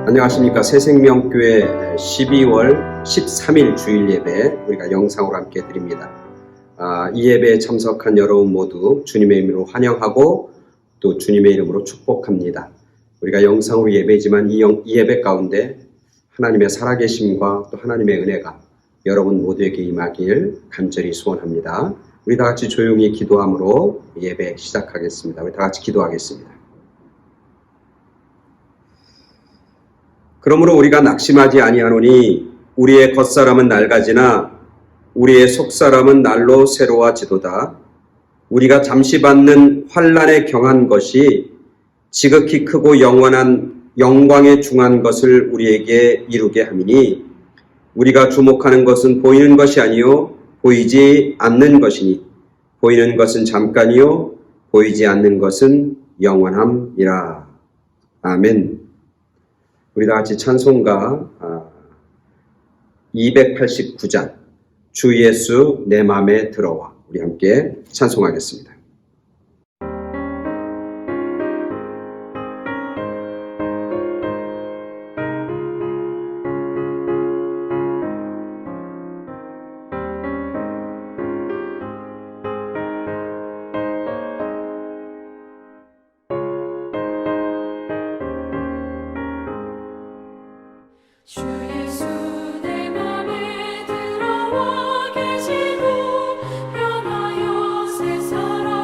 안녕하십니까. 새생명교회 12월 13일 주일 예배 우리가 영상으로 함께 드립니다. 이 예배에 참석한 여러분 모두 주님의 이름으로 환영하고 또 주님의 이름으로 축복합니다. 우리가 영상으로 예배지만 이 예배 가운데 하나님의 살아계심과 또 하나님의 은혜가 여러분 모두에게 임하길 간절히 소원합니다. 우리 다 같이 조용히 기도함으로 예배 시작하겠습니다. 우리 다 같이 기도하겠습니다. 그러므로 우리가 낙심하지 아니하노니 우리의 겉사람은 낡아지나 우리의 속사람은 날로 새로워지도다. 우리가 잠시 받는 환난에 경한 것이 지극히 크고 영원한 영광에 중한 것을 우리에게 이루게 함이니 우리가 주목하는 것은 보이는 것이 아니요 보이지 않는 것이니 보이는 것은 잠깐이요 보이지 않는 것은 영원함이라. 아멘. 우리 다 같이 찬송가 289장 주 예수 내 맘에 들어와 우리 함께 찬송하겠습니다. 주 예수 내 맘에 들어와 계시고 변하여 새 사람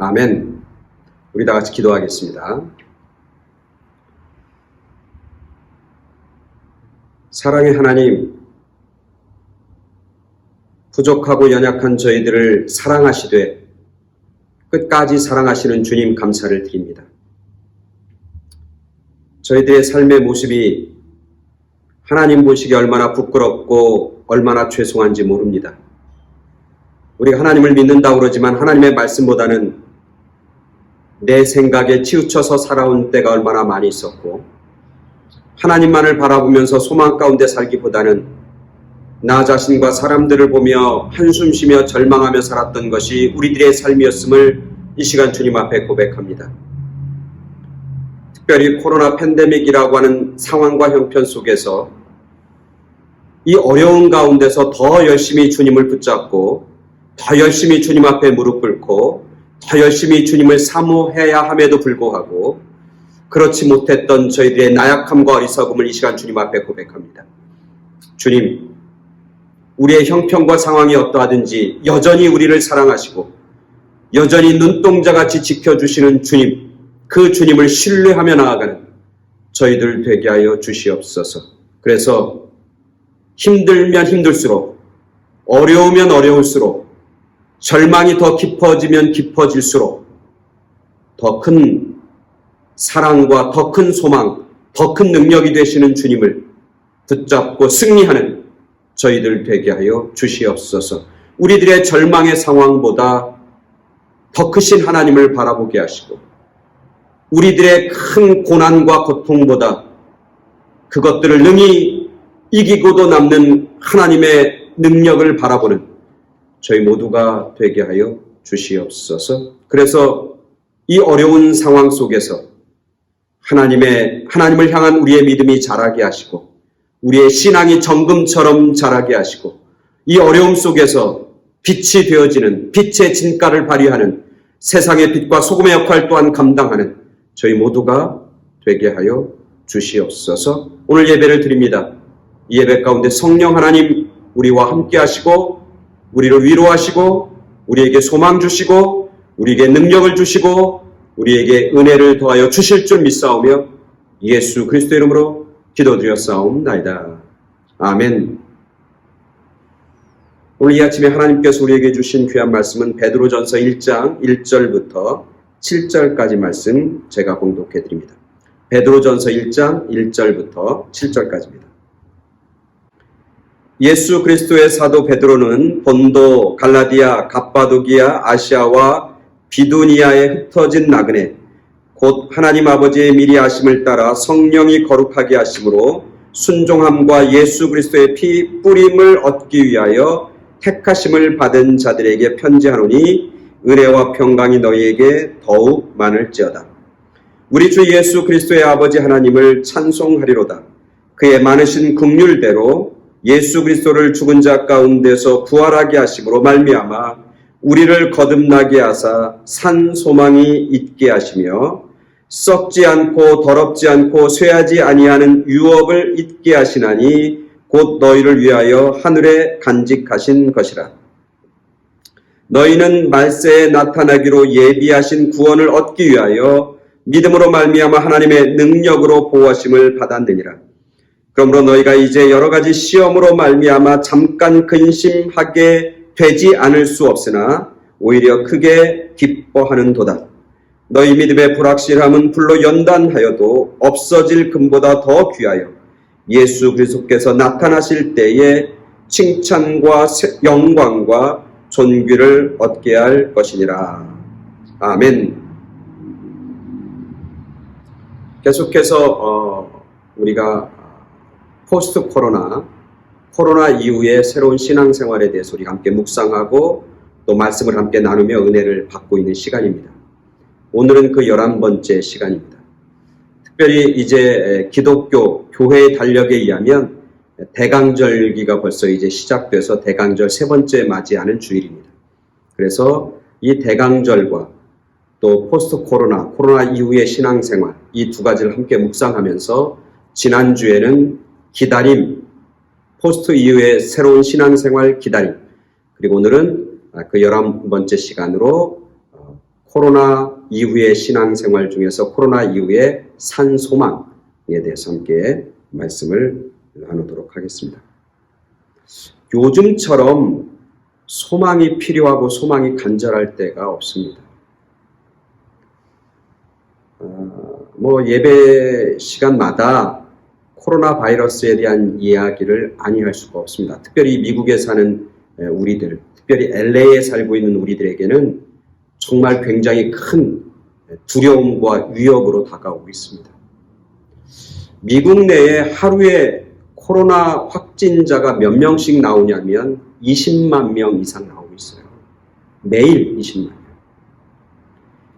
아멘. 우리 다 같이 기도하겠습니다. 사랑의 하나님, 부족하고 연약한 저희들을 사랑하시되 끝까지 사랑하시는 주님 감사를 드립니다. 저희들의 삶의 모습이 하나님 보시기에 얼마나 부끄럽고 얼마나 죄송한지 모릅니다. 우리가 하나님을 믿는다고 그러지만 하나님의 말씀보다는 내 생각에 치우쳐서 살아온 때가 얼마나 많이 있었고, 하나님만을 바라보면서 소망 가운데 살기보다는 나 자신과 사람들을 보며 한숨 쉬며 절망하며 살았던 것이 우리들의 삶이었음을 이 시간 주님 앞에 고백합니다. 특별히 코로나 팬데믹이라고 하는 상황과 형편 속에서 이 어려운 가운데서 더 열심히 주님을 붙잡고 더 열심히 주님 앞에 무릎 꿇고 더 열심히 주님을 사모해야 함에도 불구하고 그렇지 못했던 저희들의 나약함과 어리석음을 이 시간 주님 앞에 고백합니다. 주님, 우리의 형편과 상황이 어떠하든지 여전히 우리를 사랑하시고 여전히 눈동자같이 지켜주시는 주님, 그 주님을 신뢰하며 나아가는 저희들 되게 하여 주시옵소서. 그래서 힘들면 힘들수록, 어려우면 어려울수록, 절망이 더 깊어지면 깊어질수록 더 큰 사랑과 더 큰 소망, 더 큰 능력이 되시는 주님을 붙잡고 승리하는 저희들 되게 하여 주시옵소서. 우리들의 절망의 상황보다 더 크신 하나님을 바라보게 하시고 우리들의 큰 고난과 고통보다 그것들을 능히 이기고도 남는 하나님의 능력을 바라보는 저희 모두가 되게 하여 주시옵소서. 그래서 이 어려운 상황 속에서 하나님을 향한 우리의 믿음이 자라게 하시고 우리의 신앙이 정금처럼 자라게 하시고 이 어려움 속에서 빛이 되어지는 빛의 진가를 발휘하는 세상의 빛과 소금의 역할 또한 감당하는 저희 모두가 되게 하여 주시옵소서. 오늘 예배를 드립니다. 이 예배 가운데 성령 하나님 우리와 함께 하시고 우리를 위로하시고 우리에게 소망 주시고 우리에게 능력을 주시고 우리에게 은혜를 더하여 주실 줄 믿사오며 예수 그리스도 이름으로 기도드렸사옵나이다. 아멘. 오늘 이 아침에 하나님께서 우리에게 주신 귀한 말씀은 베드로전서 1장 1절부터 7절까지 말씀 제가 공독해 드립니다. 베드로전서 1장 1절부터 7절까지입니다. 예수 그리스도의 사도 베드로는 본도, 갈라디아, 갑바도기아, 아시아와 비두니아에 흩어진 나그네 곧 하나님 아버지의 미리 하심을 따라 성령이 거룩하게 하심으로 순종함과 예수 그리스도의 피 뿌림을 얻기 위하여 택하심을 받은 자들에게 편지하노니 은혜와 평강이 너희에게 더욱 많을지어다. 우리 주 예수 그리스도의 아버지 하나님을 찬송하리로다. 그의 많으신 긍휼대로 예수 그리스도를 죽은 자 가운데서 부활하게 하심으로 말미암아 우리를 거듭나게 하사 산 소망이 있게 하시며 썩지 않고 더럽지 않고 쇠하지 아니하는 유업을 잊게 하시나니 곧 너희를 위하여 하늘에 간직하신 것이라. 너희는 말세에 나타나기로 예비하신 구원을 얻기 위하여 믿음으로 말미암아 하나님의 능력으로 보호하심을 받았느니라. 그러므로 너희가 이제 여러 가지 시험으로 말미암아 잠깐 근심하게 되지 않을 수 없으나 오히려 크게 기뻐하는도다. 너희 믿음의 불확실함은 불로 연단하여도 없어질 금보다 더 귀하여 예수 그리스도께서 나타나실 때에 칭찬과 영광과 존귀를 얻게 할 것이니라. 아멘. 계속해서 우리가 포스트 코로나 이후의 새로운 신앙생활에 대해서 우리가 함께 묵상하고 또 말씀을 함께 나누며 은혜를 받고 있는 시간입니다. 오늘은 그 11번째 시간입니다. 특별히 이제 기독교 교회의 달력에 의하면 대강절기가 벌써 이제 시작돼서 대강절 3번째 맞이하는 주일입니다. 그래서 이 대강절과 또 포스트 코로나 이후의 신앙생활 이 두 가지를 함께 묵상하면서 지난주에는 기다림, 포스트 이후의 새로운 신앙생활 기다림, 그리고 오늘은 그 11번째 시간으로 코로나 이후의 신앙생활 중에서 코로나 이후의 산 소망에 대해서 함께 말씀을 나누도록 하겠습니다. 요즘처럼 소망이 필요하고 소망이 간절할 때가 없습니다. 예배 시간마다 코로나 바이러스에 대한 이야기를 아니할 수가 없습니다. 특별히 미국에 사는 우리들, 특별히 LA에 살고 있는 우리들에게는 정말 굉장히 큰 두려움과 위협으로 다가오고 있습니다. 미국 내에 하루에 코로나 확진자가 몇 명씩 나오냐면 20만 명 이상 나오고 있어요. 매일 20만 명.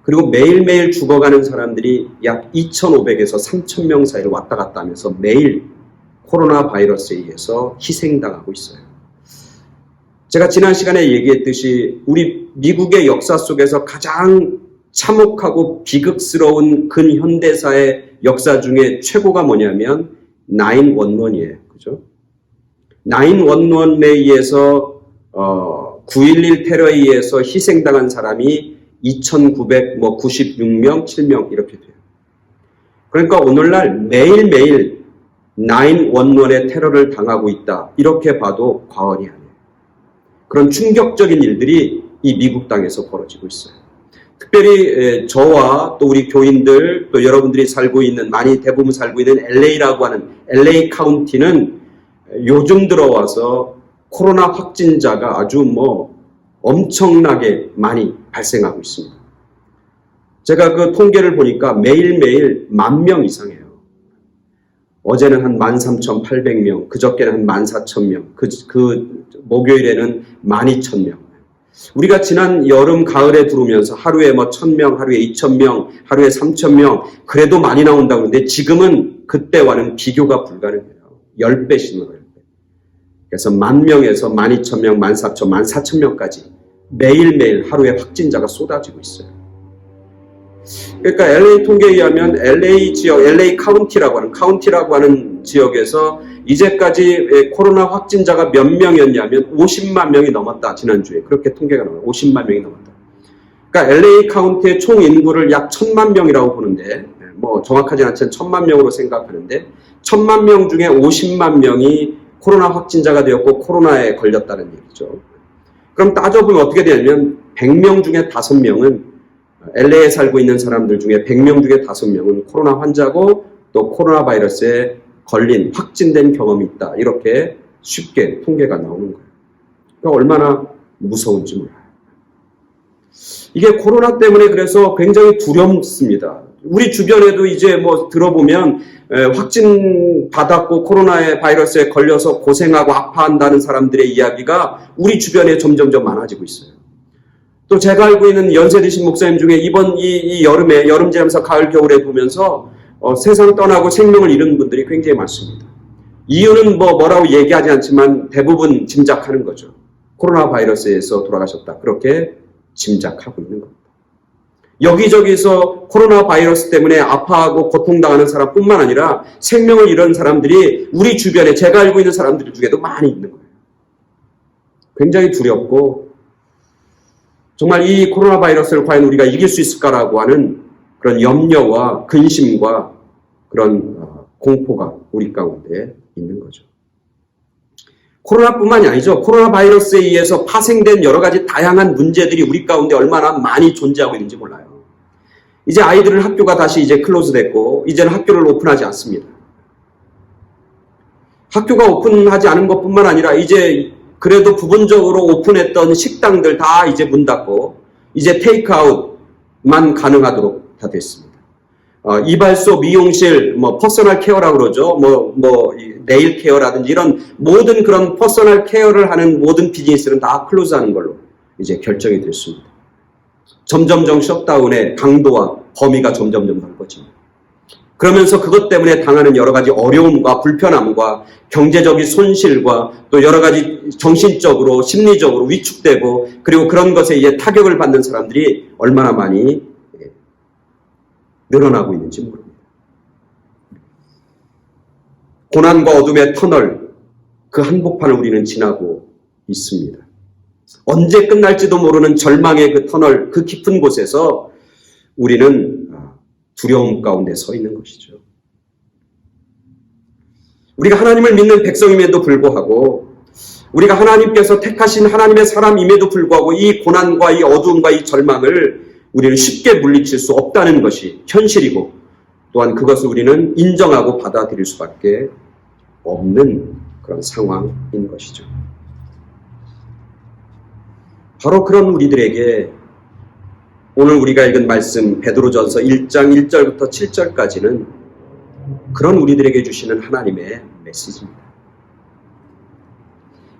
그리고 매일매일 죽어가는 사람들이 약 2,500에서 3,000명 사이를 왔다 갔다 하면서 매일 코로나 바이러스에 의해서 희생당하고 있어요. 제가 지난 시간에 얘기했듯이 우리 미국의 역사 속에서 가장 참혹하고 비극스러운 근현대사의 역사 중에 최고가 뭐냐면 911이에요. 그죠? 911에 의해서 9.11 테러에 의해서 희생당한 사람이 2,996명, 7명 이렇게 돼요. 그러니까 오늘날 매일매일 911의 테러를 당하고 있다. 이렇게 봐도 과언이 아니에요. 그런 충격적인 일들이 이 미국 땅에서 벌어지고 있어요. 특별히 저와 또 우리 교인들 또 여러분들이 살고 있는 많이 대부분 살고 있는 LA라고 하는 LA 카운티는 요즘 들어와서 코로나 확진자가 아주 엄청나게 많이 발생하고 있습니다. 제가 그 통계를 보니까 매일매일 10,000명 이상이에요. 어제는 한 13,800명, 그저께는 한 14,000명, 그 목요일에는 12,000명. 우리가 지난 여름, 가을에 들어오면서 하루에 1,000명, 하루에 2,000명, 하루에 3,000명, 그래도 많이 나온다고 하는데 지금은 그때와는 비교가 불가능해요. 10배씩 늘어요. 그래서 10,000명에서 12,000명, 14,000명, 14,000명까지 매일매일 하루에 확진자가 쏟아지고 있어요. 그러니까 LA 통계에 의하면 LA 지역, LA 카운티라고 하는 지역에서 이제까지 코로나 확진자가 몇 명이었냐면 50만 명이 넘었다. 지난주에 그렇게 통계가 나와요. 50만 명이 넘었다. 그러니까 LA 카운티의 총 인구를 약 1,000만 명이라고 보는데 정확하진 않지만 1,000만 명으로 생각하는데 1,000만 명 중에 50만 명이 코로나 확진자가 되었고 코로나에 걸렸다는 얘기죠. 그럼 따져보면 어떻게 되냐면 100명 중에 5명은 LA에 살고 있는 사람들 중에 100명 중에 5명은 코로나 환자고 또 코로나 바이러스에 걸린 확진된 경험이 있다. 이렇게 쉽게 통계가 나오는 거예요. 그러니까 얼마나 무서운지 몰라요. 이게 코로나 때문에 그래서 굉장히 두렵습니다. 우리 주변에도 이제 들어보면 확진 받았고 코로나의 바이러스에 걸려서 고생하고 아파한다는 사람들의 이야기가 우리 주변에 점점점 많아지고 있어요. 또 제가 알고 있는 연세 드신 목사님 중에 이번 이 여름에 여름 지나면서 가을 겨울에 보면서 세상 떠나고 생명을 잃은 분들이 굉장히 많습니다. 이유는 뭐라고 얘기하지 않지만 대부분 짐작하는 거죠. 코로나 바이러스에서 돌아가셨다. 그렇게 짐작하고 있는 겁니다. 여기저기서 코로나 바이러스 때문에 아파하고 고통당하는 사람뿐만 아니라 생명을 잃은 사람들이 우리 주변에 제가 알고 있는 사람들 중에도 많이 있는 거예요. 굉장히 두렵고 정말 이 코로나 바이러스를 과연 우리가 이길 수 있을까라고 하는 그런 염려와 근심과 그런 공포가 우리 가운데 있는 거죠. 코로나뿐만이 아니죠. 코로나 바이러스에 의해서 파생된 여러 가지 다양한 문제들이 우리 가운데 얼마나 많이 존재하고 있는지 몰라요. 이제 아이들은 학교가 다시 이제 클로즈 됐고 이제는 학교를 오픈하지 않습니다. 학교가 오픈하지 않은 것뿐만 아니라 이제 그래도 부분적으로 오픈했던 식당들 다 이제 문 닫고 이제 테이크아웃만 가능하도록 다 됐습니다. 이발소, 미용실, 퍼스널 케어라고 그러죠. 네일 케어라든지 이런 모든 그런 퍼스널 케어를 하는 모든 비즈니스는 다 클로즈하는 걸로 이제 결정이 됐습니다. 점점점 셧다운의 강도와 범위가 점점점 넓어집니다. 그러면서 그것 때문에 당하는 여러 가지 어려움과 불편함과 경제적인 손실과 또 여러 가지 정신적으로 심리적으로 위축되고 그리고 그런 것에 의해 타격을 받는 사람들이 얼마나 많이 늘어나고 있는지 모릅니다. 고난과 어둠의 터널, 그 한복판을 우리는 지나고 있습니다. 언제 끝날지도 모르는 절망의 그 터널, 그 깊은 곳에서 우리는 두려움 가운데 서 있는 것이죠. 우리가 하나님을 믿는 백성임에도 불구하고, 우리가 하나님께서 택하신 하나님의 사람임에도 불구하고 이 고난과 이 어두움과 이 절망을 우리는 쉽게 물리칠 수 없다는 것이 현실이고, 또한 그것을 우리는 인정하고 받아들일 수밖에 없는 그런 상황인 것이죠. 바로 그런 우리들에게 오늘 우리가 읽은 말씀 베드로전서 1장 1절부터 7절까지는 그런 우리들에게 주시는 하나님의 메시지입니다.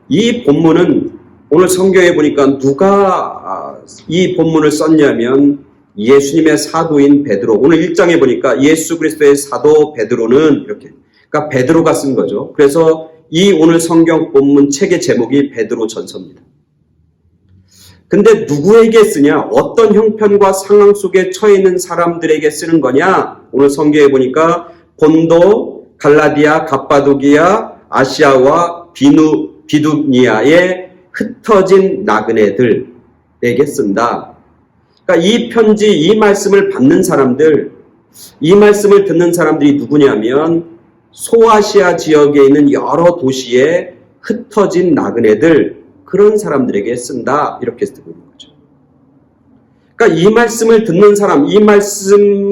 이 본문은 오늘 성경에 보니까 누가 이 본문을 썼냐면 예수님의 사도인 베드로. 오늘 1장에 보니까 예수 그리스도의 사도 베드로는 이렇게, 그러니까 베드로가 쓴 거죠. 그래서 이 오늘 성경 본문 책의 제목이 베드로전서입니다. 근데 누구에게 쓰냐? 어떤 형편과 상황 속에 처해 있는 사람들에게 쓰는 거냐? 오늘 성경에 보니까 본도, 갈라디아, 갑바도기아, 아시아와 비두니아의 흩어진 나그네들에게 쓴다. 그러니까 이 편지, 이 말씀을 받는 사람들, 이 말씀을 듣는 사람들이 누구냐면 소아시아 지역에 있는 여러 도시에 흩어진 나그네들, 그런 사람들에게 쓴다. 이렇게 쓰고 있는 거죠. 그러니까 이 말씀을 듣는 사람, 이 말씀이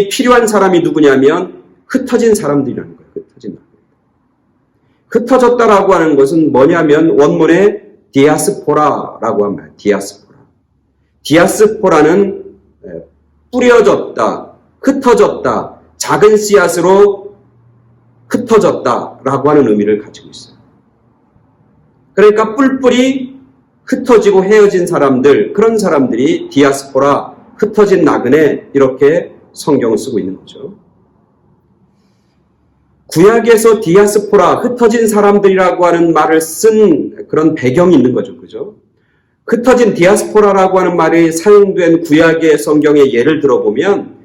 필요한 사람이 누구냐면 흩어진 사람들이라는 거예요. 흩어진 나그네들. 흩어졌다라고 하는 것은 뭐냐면 원문에 디아스포라라고 합니다. 디아스포라. 디아스포라는 뿌려졌다, 흩어졌다, 작은 씨앗으로 흩어졌다라고 하는 의미를 가지고 있어요. 그러니까 뿔뿔이 흩어지고 헤어진 사람들, 그런 사람들이 디아스포라, 흩어진 나그네, 이렇게 성경을 쓰고 있는 거죠. 구약에서 디아스포라, 흩어진 사람들이라고 하는 말을 쓴 그런 배경이 있는 거죠. 그죠? 흩어진 디아스포라라고 하는 말이 사용된 구약의 성경의 예를 들어보면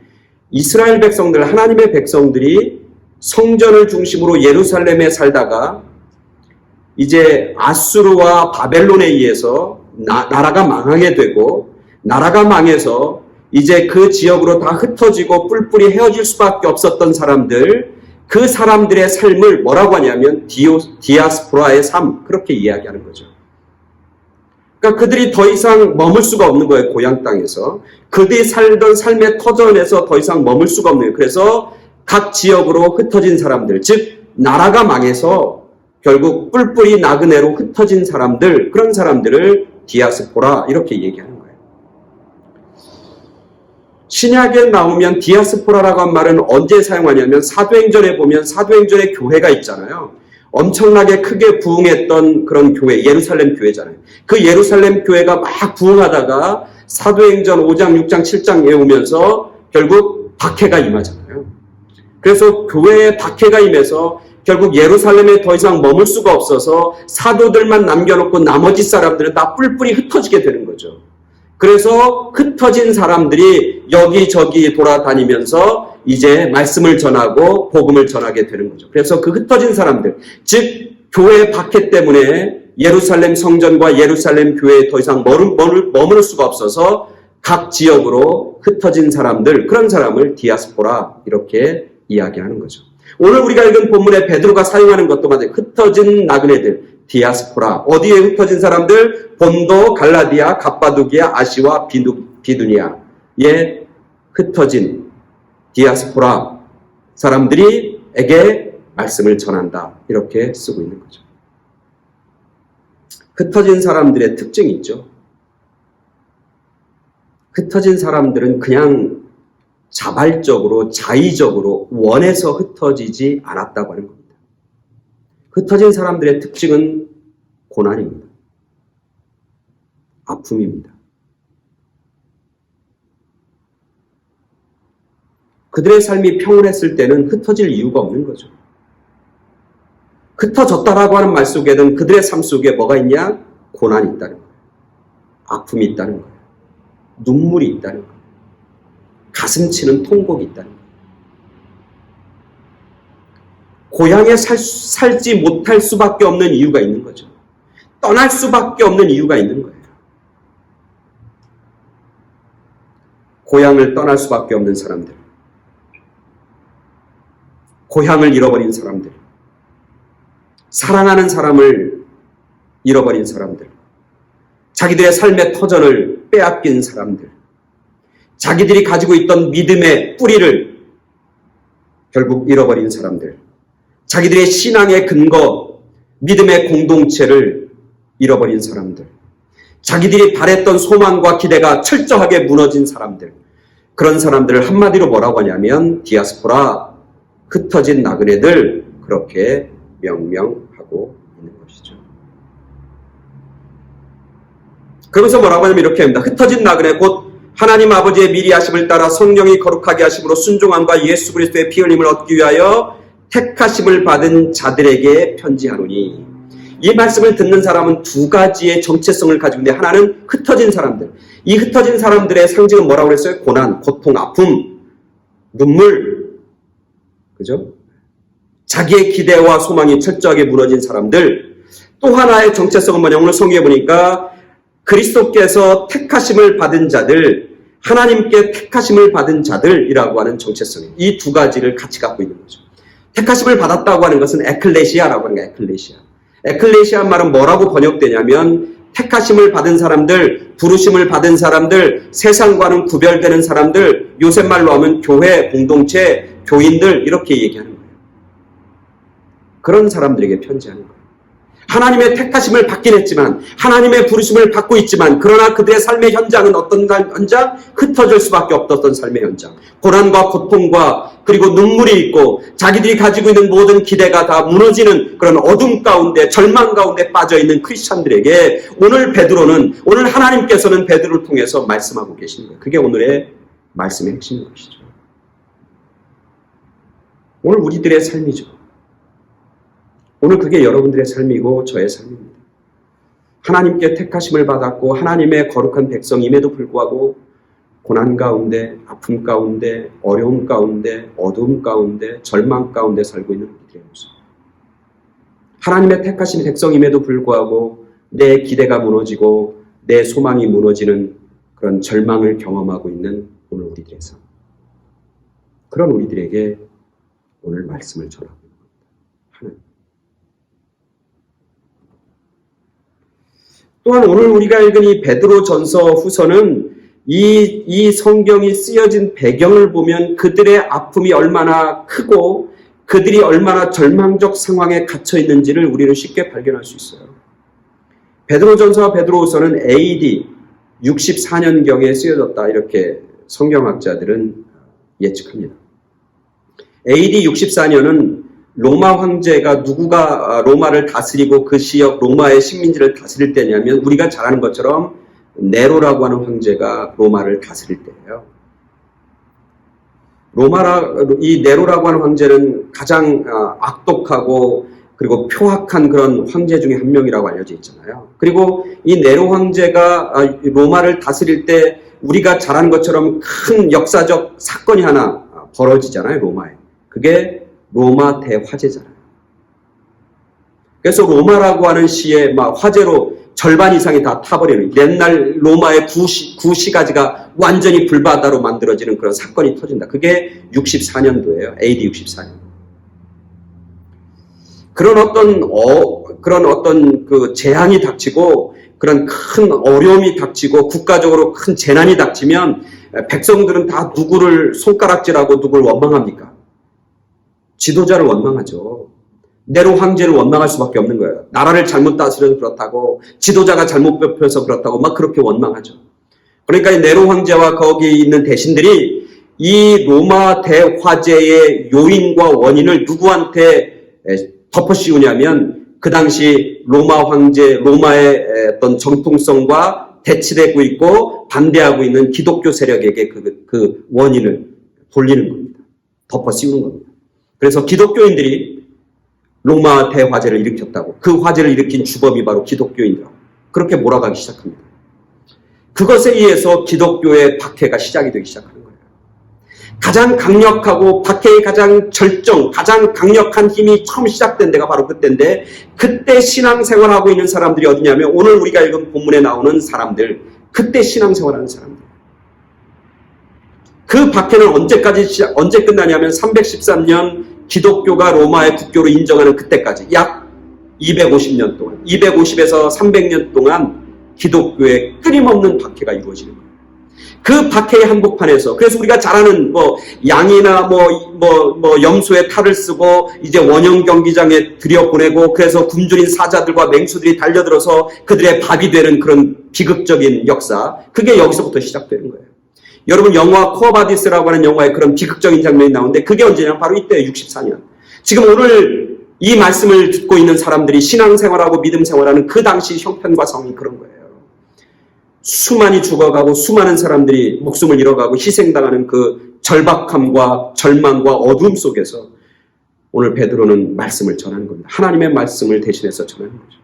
이스라엘 백성들, 하나님의 백성들이 성전을 중심으로 예루살렘에 살다가 이제 아수르와 바벨론에 의해서 나라가 망하게 되고, 나라가 망해서 이제 그 지역으로 다 흩어지고 뿔뿔이 헤어질 수밖에 없었던 사람들, 그 사람들의 삶을 뭐라고 하냐면 디아스포라의 삶, 그렇게 이야기하는 거죠. 그러니까 그들이 더 이상 머물 수가 없는 거예요. 고향 땅에서. 그들이 살던 삶의 터전에서 더 이상 머물 수가 없는 거예요. 그래서 각 지역으로 흩어진 사람들, 즉 나라가 망해서 결국 뿔뿔이 나그네로 흩어진 사람들, 그런 사람들을 디아스포라, 이렇게 얘기하는 거예요. 신약에 나오면 디아스포라라고 한 말은 언제 사용하냐면 사도행전에 보면 사도행전의 교회가 있잖아요. 엄청나게 크게 부흥했던 그런 교회, 예루살렘 교회잖아요. 그 예루살렘 교회가 막 부흥하다가 사도행전 5장, 6장, 7장에 오면서 결국 박해가 임하잖아요. 그래서 교회에 박해가 임해서 결국 예루살렘에 더 이상 머물 수가 없어서 사도들만 남겨놓고 나머지 사람들은 다 뿔뿔이 흩어지게 되는 거죠. 그래서 흩어진 사람들이 여기저기 돌아다니면서 이제 말씀을 전하고 복음을 전하게 되는 거죠. 그래서 그 흩어진 사람들, 즉 교회 박해 때문에 예루살렘 성전과 예루살렘 교회에 더 이상 머물 수가 없어서 각 지역으로 흩어진 사람들, 그런 사람을 디아스포라, 이렇게 이야기하는 거죠. 오늘 우리가 읽은 본문에 베드로가 사용하는 것도 마찬가지로 흩어진 나그네들, 디아스포라. 어디에 흩어진 사람들? 본도, 갈라디아, 갑바도기아, 아시와 비두니아에 흩어진 디아스포라 사람들이에게 말씀을 전한다. 이렇게 쓰고 있는 거죠. 흩어진 사람들의 특징이 있죠. 흩어진 사람들은 그냥 자발적으로, 자의적으로 원해서 흩어지지 않았다고 하는 겁니다. 흩어진 사람들의 특징은 고난입니다. 아픔입니다. 그들의 삶이 평온했을 때는 흩어질 이유가 없는 거죠. 흩어졌다라고 하는 말 속에는 그들의 삶 속에 뭐가 있냐? 고난이 있다는 거예요. 아픔이 있다는 거예요. 눈물이 있다는 거예요. 가슴 치는 통곡이 있다는 거예요. 고향에 살지 못할 수밖에 없는 이유가 있는 거죠. 떠날 수밖에 없는 이유가 있는 거예요. 고향을 떠날 수밖에 없는 사람들, 고향을 잃어버린 사람들, 사랑하는 사람을 잃어버린 사람들, 자기들의 삶의 터전을 빼앗긴 사람들, 자기들이 가지고 있던 믿음의 뿌리를 결국 잃어버린 사람들, 자기들의 신앙의 근거, 믿음의 공동체를 잃어버린 사람들, 자기들이 바랬던 소망과 기대가 철저하게 무너진 사람들, 그런 사람들을 한마디로 뭐라고 하냐면 디아스포라, 흩어진 나그네들, 그렇게 명명하고 있는 것이죠. 그러면서 뭐라고 하냐면 이렇게 합니다. 흩어진 나그네 곧 하나님 아버지의 미리 하심을 따라 성령이 거룩하게 하심으로 순종함과 예수 그리스도의 피 흘림을 얻기 위하여 택하심을 받은 자들에게 편지하노니, 이 말씀을 듣는 사람은 두 가지의 정체성을 가지고 있는데, 하나는 흩어진 사람들, 이 흩어진 사람들의 상징은 뭐라고 그랬어요? 고난, 고통, 아픔, 눈물, 그죠? 자기의 기대와 소망이 철저하게 무너진 사람들. 또 하나의 정체성은 뭐냐? 오늘 성경에 보니까 그리스도께서 택하심을 받은 자들, 하나님께 택하심을 받은 자들이라고 하는 정체성이에요. 이 두 가지를 같이 갖고 있는 거죠. 택하심을 받았다고 하는 것은 에클레시아라고 하는 거예요. 에클레시아. 에클레시아 말은 뭐라고 번역되냐면 택하심을 받은 사람들, 부르심을 받은 사람들, 세상과는 구별되는 사람들, 요새 말로 하면 교회, 공동체, 교인들, 이렇게 얘기하는 거예요. 그런 사람들에게 편지하는 거예요. 하나님의 택하심을 받긴 했지만, 하나님의 부르심을 받고 있지만, 그러나 그들의 삶의 현장은 어떤 현장? 흩어질 수밖에 없었던 삶의 현장. 고난과 고통과 그리고 눈물이 있고 자기들이 가지고 있는 모든 기대가 다 무너지는 그런 어둠 가운데, 절망 가운데 빠져있는 크리스찬들에게 오늘 하나님께서는 베드로를 통해서 말씀하고 계시는 거예요. 그게 오늘의 말씀의 핵심인 것이죠. 오늘 우리들의 삶이죠. 오늘 그게 여러분들의 삶이고 저의 삶입니다. 하나님께 택하심을 받았고 하나님의 거룩한 백성임에도 불구하고 고난 가운데, 아픔 가운데, 어려움 가운데, 어두움 가운데, 절망 가운데 살고 있는 우리들의 모습. 하나님의 택하신 백성임에도 불구하고 내 기대가 무너지고 내 소망이 무너지는 그런 절망을 경험하고 있는 오늘 우리들의 삶. 그런 우리들에게 오늘 말씀을 전하고 있는 겁니다. 하나님. 또한 오늘 우리가 읽은 이 베드로전서 후서는 이 성경이 쓰여진 배경을 보면 그들의 아픔이 얼마나 크고 그들이 얼마나 절망적 상황에 갇혀 있는지를 우리는 쉽게 발견할 수 있어요. 베드로전서와 베드로후서는 AD 64년경에 쓰여졌다, 이렇게 성경학자들은 예측합니다. AD 64년은 로마 황제가 누구가 로마를 다스리고 그 지역 로마의 식민지를 다스릴 때냐면 우리가 잘 아는 것처럼 네로라고 하는 황제가 로마를 다스릴 때예요. 이 네로라고 하는 황제는 가장 악독하고 그리고 표악한 그런 황제 중에 한 명이라고 알려져 있잖아요. 그리고 이 네로 황제가 로마를 다스릴 때 우리가 잘 아는 것처럼 큰 역사적 사건이 하나 벌어지잖아요, 로마에. 그게 로마 대화재잖아요. 그래서 로마라고 하는 시에 막 화재로 절반 이상이 다 타버리는, 옛날 로마의 구시가지가 완전히 불바다로 만들어지는 그런 사건이 터진다. 그게 64년도예요. AD 64년. 그런 어떤 그 재앙이 닥치고 그런 큰 어려움이 닥치고 국가적으로 큰 재난이 닥치면 백성들은 다 누구를 손가락질하고 누구를 원망합니까? 지도자를 원망하죠. 네로 황제를 원망할 수밖에 없는 거예요. 나라를 잘못 다스려서 그렇다고, 지도자가 잘못 뽑혀서 그렇다고 막 그렇게 원망하죠. 그러니까 이 네로 황제와 거기 있는 대신들이 이 로마 대화재의 요인과 원인을 누구한테 덮어씌우냐면 그 당시 로마 황제, 로마의 어떤 정통성과 대치되고 있고 반대하고 있는 기독교 세력에게 그 원인을 돌리는 겁니다. 덮어씌우는 겁니다. 그래서 기독교인들이 로마 대화재를 일으켰다고, 그 화재를 일으킨 주범이 바로 기독교인이라고 그렇게 몰아가기 시작합니다. 그것에 의해서 기독교의 박해가 시작이 되기 시작하는 거예요. 가장 강력하고 박해의 가장 절정, 가장 강력한 힘이 처음 시작된 데가 바로 그때인데, 그때 신앙생활하고 있는 사람들이 어디냐면 오늘 우리가 읽은 본문에 나오는 사람들, 그때 신앙생활하는 사람들. 그 박해는 언제 끝나냐면 313년 기독교가 로마의 국교로 인정하는 그때까지 약 250년 동안, 250에서 300년 동안 기독교의 끊임없는 박해가 이루어지는 거예요. 그 박해의 한복판에서, 그래서 우리가 잘 아는 양이나 염소의 탈을 쓰고 이제 원형 경기장에 들여보내고, 그래서 굶주린 사자들과 맹수들이 달려들어서 그들의 밥이 되는 그런 비극적인 역사, 그게 여기서부터 시작되는 거예요. 여러분, 영화 코어바디스라고 하는 영화에 그런 비극적인 장면이 나오는데, 그게 언제냐? 바로 이때예요. 64년. 지금 오늘 이 말씀을 듣고 있는 사람들이 신앙생활하고 믿음생활하는 그 당시 형편과 성이 그런 거예요. 수많이 죽어가고 수많은 사람들이 목숨을 잃어가고 희생당하는 그 절박함과 절망과 어두움 속에서 오늘 베드로는 말씀을 전하는 겁니다. 하나님의 말씀을 대신해서 전하는 거죠.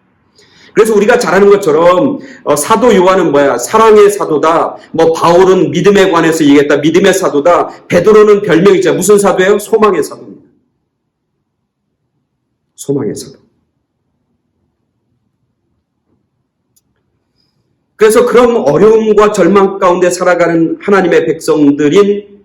그래서 우리가 잘 아는 것처럼 사도 요한은 뭐야? 사랑의 사도다. 바울은 믿음에 관해서 얘기했다. 믿음의 사도다. 베드로는 별명이죠. 무슨 사도예요? 소망의 사도입니다. 소망의 사도. 그래서 그런 어려움과 절망 가운데 살아가는 하나님의 백성들인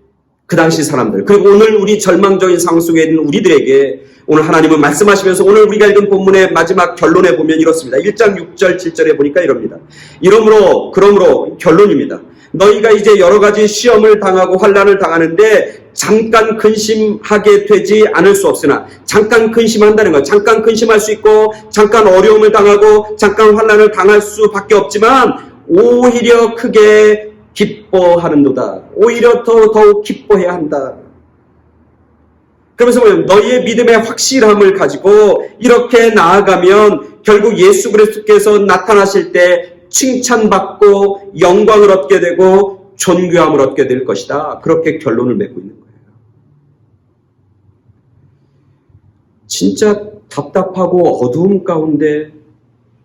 그 당시 사람들, 그리고 오늘 우리 절망적인 상황 속에 있는 우리들에게 오늘 하나님은 말씀하시면서 오늘 우리가 읽은 본문의 마지막 결론에 보면 이렇습니다. 1장 6절 7절에 보니까 이럽니다. 그러므로 결론입니다. 너희가 이제 여러 가지 시험을 당하고 환난을 당하는데 잠깐 근심하게 되지 않을 수 없으나, 잠깐 근심한다는 것, 잠깐 근심할 수 있고 잠깐 어려움을 당하고 잠깐 환난을 당할 수밖에 없지만 오히려 크게 기뻐하는도다. 오히려 더욱 기뻐해야 한다. 그러면서 너희의 믿음의 확실함을 가지고 이렇게 나아가면 결국 예수 그리스도께서 나타나실 때 칭찬받고 영광을 얻게 되고 존귀함을 얻게 될 것이다. 그렇게 결론을 맺고 있는 거예요. 진짜 답답하고 어두움 가운데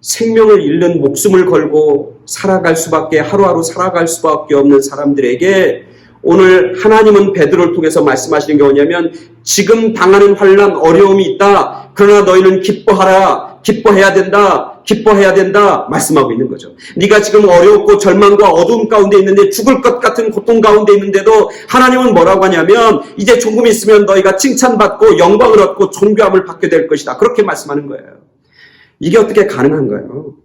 생명을 잃는 목숨을 걸고 하루하루 살아갈 수밖에 없는 사람들에게 오늘 하나님은 베드로를 통해서 말씀하시는 게 뭐냐면, 지금 당하는 환난, 어려움이 있다. 그러나 너희는 기뻐하라. 기뻐해야 된다. 말씀하고 있는 거죠. 네가 지금 어렵고 절망과 어두움 가운데 있는데, 죽을 것 같은 고통 가운데 있는데도 하나님은 뭐라고 하냐면, 이제 조금 있으면 너희가 칭찬받고 영광을 얻고 존귀함을 받게 될 것이다. 그렇게 말씀하는 거예요. 이게 어떻게 가능한가요?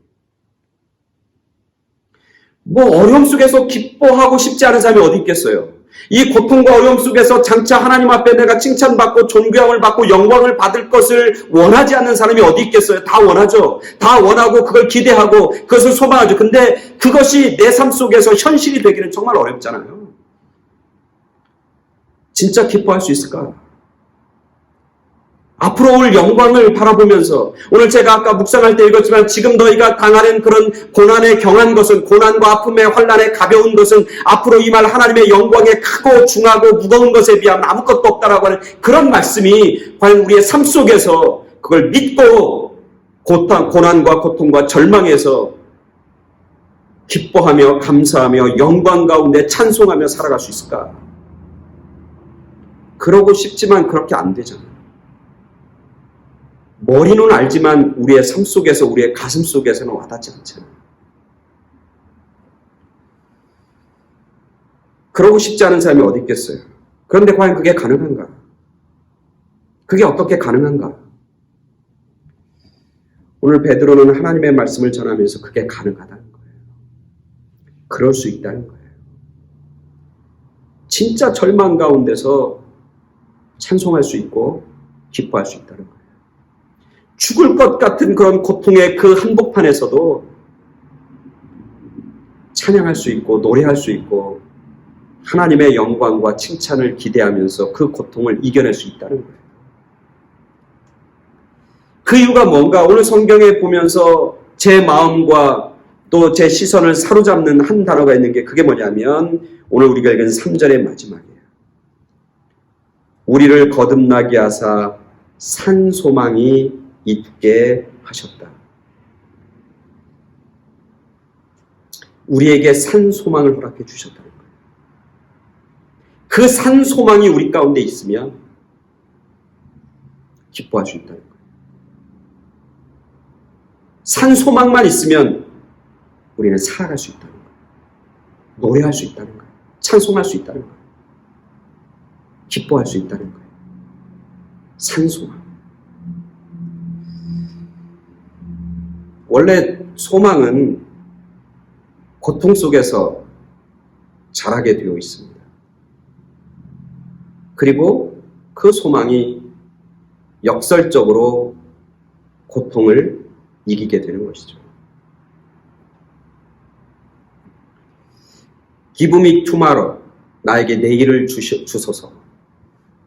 어려움 속에서 기뻐하고 싶지 않은 사람이 어디 있겠어요? 이 고통과 어려움 속에서 장차 하나님 앞에 내가 칭찬받고 존귀함을 받고 영광을 받을 것을 원하지 않는 사람이 어디 있겠어요? 다 원하죠. 다 원하고 그걸 기대하고 그것을 소망하죠. 근데 그것이 내 삶 속에서 현실이 되기는 정말 어렵잖아요. 진짜 기뻐할 수 있을까? 앞으로 올 영광을 바라보면서, 오늘 제가 아까 묵상할 때 읽었지만 지금 너희가 당하는 그런 고난에 경한 것은, 고난과 아픔의 환난에 가벼운 것은 앞으로 임할 하나님의 영광에 크고 중하고 무거운 것에 비하면 아무것도 없다라고 하는 그런 말씀이 과연 우리의 삶 속에서 그걸 믿고 고난과 고통과 절망에서 기뻐하며 감사하며 영광 가운데 찬송하며 살아갈 수 있을까? 그러고 싶지만 그렇게 안 되잖아요. 머리는 알지만 우리의 삶 속에서, 우리의 가슴 속에서는 와닿지 않잖아요. 그러고 싶지 않은 사람이 어디 있겠어요? 그런데 과연 그게 가능한가? 그게 어떻게 가능한가? 오늘 베드로는 하나님의 말씀을 전하면서 그게 가능하다는 거예요. 그럴 수 있다는 거예요. 진짜 절망 가운데서 찬송할 수 있고 기뻐할 수 있다는 거예요. 죽을 것 같은 그런 고통의 그 한복판에서도 찬양할 수 있고 노래할 수 있고 하나님의 영광과 칭찬을 기대하면서 그 고통을 이겨낼 수 있다는 거예요. 그 이유가 뭔가? 오늘 성경에 보면서 제 마음과 또 제 시선을 사로잡는 한 단어가 있는 게, 그게 뭐냐면 오늘 우리가 읽은 3절의 마지막이에요. 우리를 거듭나게 하사 산 소망이 있게 하셨다. 우리에게 산 소망을 허락해 주셨다는 거예요. 그 산 소망이 우리 가운데 있으면 기뻐할 수 있다는 거예요. 산 소망만 있으면 우리는 살아갈 수 있다는 거예요. 노래할 수 있다는 거예요. 찬송할 수 있다는 거예요. 기뻐할 수 있다는 거예요. 산 소망. 원래 소망은 고통 속에서 자라게 되어 있습니다. 그리고 그 소망이 역설적으로 고통을 이기게 되는 것이죠. Give me tomorrow. 나에게 내일을 주소서.